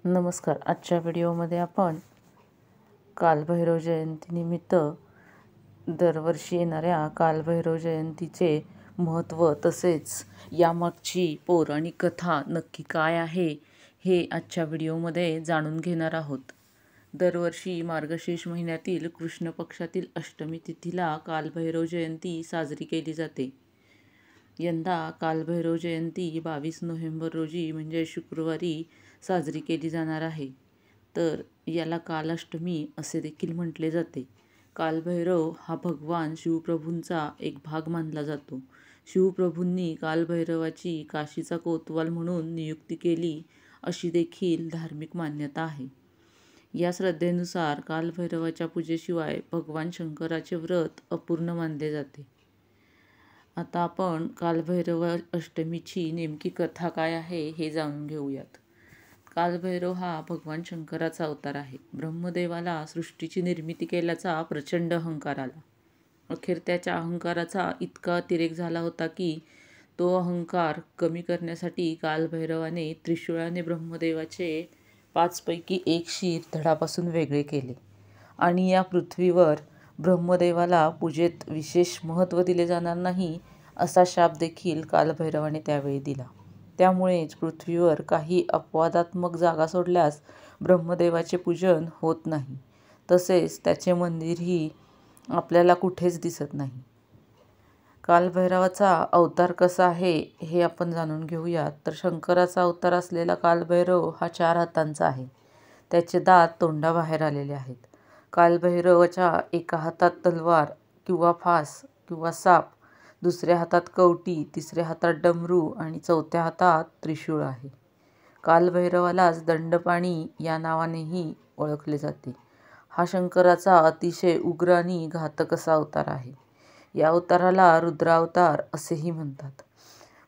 नमस्कार. आजच्या व्हिडिओमध्ये आपण कालभैरव जयंतीनिमित्त दरवर्षी येणाऱ्या कालभैरव जयंतीचे महत्त्व तसेच यामागची पौराणिक कथा नक्की काय आहे हे आजच्या व्हिडिओमध्ये जाणून घेणार आहोत. दरवर्षी मार्गशीर्ष महिन्यातील कृष्ण पक्षातील अष्टमी तिथीला कालभैरव जयंती साजरी केली जाते. यंदा कालभैरव जयंती 22 नोव्हेंबर रोजी म्हणजे शुक्रवारी साजरी केली जाणार आहे. तर याला कालाष्टमी असे देखील म्हटले जाते. कालभैरव हा भगवान शिवप्रभूंचा एक भाग मानला जातो. शिवप्रभूंनी कालभैरवाची काशीचा कोतवाल म्हणून नियुक्ती केली अशी देखील धार्मिक मान्यता आहे. या श्रद्धेनुसार कालभैरवाच्या पूजेशिवाय भगवान शंकराचे व्रत अपूर्ण मानले जाते. आता आपण कालभैरव अष्टमीची नेमकी कथा काय आहे हे जाणून घेऊयात. कालभैरव हा भगवान शंकराचा अवतार आहे. ब्रह्मदेवाला सृष्टीची निर्मिती केल्याचा प्रचंड अहंकार आला. अखेर त्याच्या अहंकाराचा इतका अतिरेक झाला होता की तो अहंकार कमी करण्यासाठी कालभैरवाने त्रिशूळाने ब्रह्मदेवाचे 5 पैकी एक शीर धडापासून वेगळे केले आणि या पृथ्वीवर ब्रह्मदेवाला पूजेत विशेष महत्त्व दिले जाणार नाही असा शाप देखील कालभैरवाने त्यावेळी दिला. त्यामुळेच पृथ्वीवर काही अपवादात्मक जागा सोडल्यास ब्रह्मदेवाचे पूजन होत नाही. तसेच त्याचे मंदिरही आपल्याला कुठेच दिसत नाही. कालभैरवाचा अवतार कसा आहे हे आपण जाणून घेऊयात. तर शंकराचा अवतार असलेला कालभैरव हा 4 हातांचा आहे. त्याचे दात तोंडाबाहेर आलेले आहेत. कालभैरवाच्या एका हातात तलवार किंवा फास किंवा साप, दुसऱ्या हातात कवटी, तिसऱ्या हातात डमरू आणि चौथ्या हातात त्रिशूळ आहे. कालभैरवालाच दंडपाणी या नावानेही ओळखले जाते. हा शंकराचा अतिशय उग्र आणि घातक असा अवतार आहे. या अवताराला रुद्रावतार असेही म्हणतात.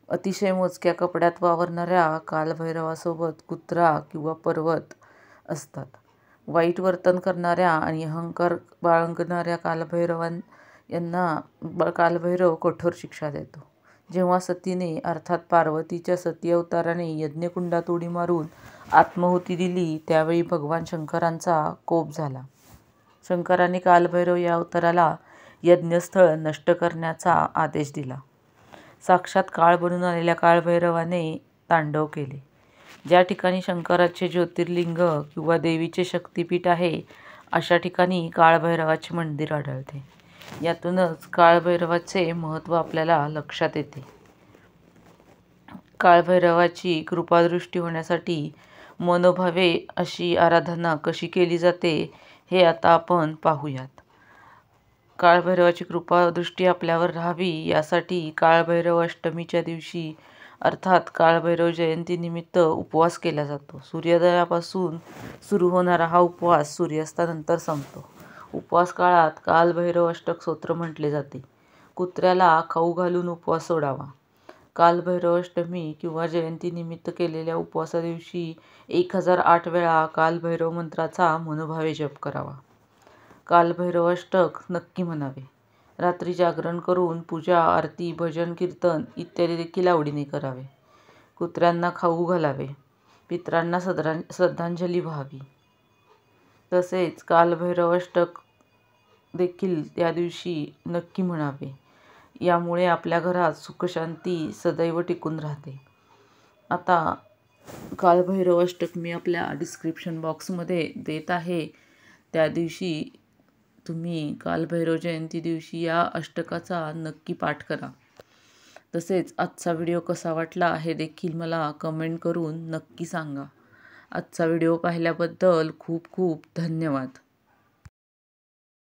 अतिशय मोजक्या कपड्यात वावरणाऱ्या कालभैरवासोबत कुत्रा किंवा पर्वत असतात. वाईट वर्तन करणाऱ्या आणि अहंकार बाळगणाऱ्या यांना कालभैरव कठोर शिक्षा देतो. जेव्हा सतीने अर्थात पार्वतीच्या सती अवताराने यज्ञकुंडात उडी मारून आत्माहुती दिली त्यावेळी भगवान शंकरांचा कोप झाला. शंकराने कालभैरव या अवताराला यज्ञस्थळ नष्ट करण्याचा आदेश दिला. साक्षात काळ बनून आलेल्या कालभैरवाने तांडव केले. ज्या ठिकाणी शंकराचे ज्योतिर्लिंग किंवा देवीचे शक्तिपीठ आहे अशा ठिकाणी कालभैरवाचे मंदिर आढळते. यातूनच कालभैरवाचे महत्त्व आपल्याला लक्षात येते. कालभैरवाची कृपादृष्टी होण्यासाठी मनोभावे अशी आराधना कशी केली जाते हे आता आपण पाहूयात. कालभैरवाची कृपादृष्टी आपल्यावर राहावी यासाठी कालभैरव अष्टमीच्या दिवशी अर्थात कालभैरव जयंतीनिमित्त उपवास केला जातो. सूर्योदयापासून सुरू होणारा हा उपवास सूर्यास्तानंतर संपतो. उपवास काळात कालभैरव अष्टक स्तोत्र म्हटले जाते. कुत्र्याला खाऊ घालून उपवास सोडावा. कालभैरव अष्टमी किंवा जयंतीनिमित्त केलेल्या उपवासादिवशी 1008 वेळा कालभैरव मंत्राचा मनोभावे जप करावा. कालभैरव अष्टक नक्की म्हणावे. रात्री जागरण करून पूजा, आरती, भजन, कीर्तन इत्यादी देखील आवडीने करावे. कुत्र्यांना खाऊ घालावे. पितरांना श्रद्धांजली व्हावी. तसेच कालभैरव अष्टक देखील या दिवशी नक्की म्हणावे. यामुळे आपल्या घरात सुखशांती सदैव टिकून राहते. आता कालभैरव अष्टक मी आपल्या डिस्क्रिप्शन बॉक्समध्ये देत आहे. त्या दिवशी तुम्ही कालभैरव जयंती दिवशी या अष्टकाचा नक्की पाठ करा. तसेच आजचा व्हिडिओ कसा वाटला हे देखील मला कमेंट करून नक्की सांगा. आजचा व्हिडिओ पाहिल्याबद्दल खूप खूप धन्यवाद.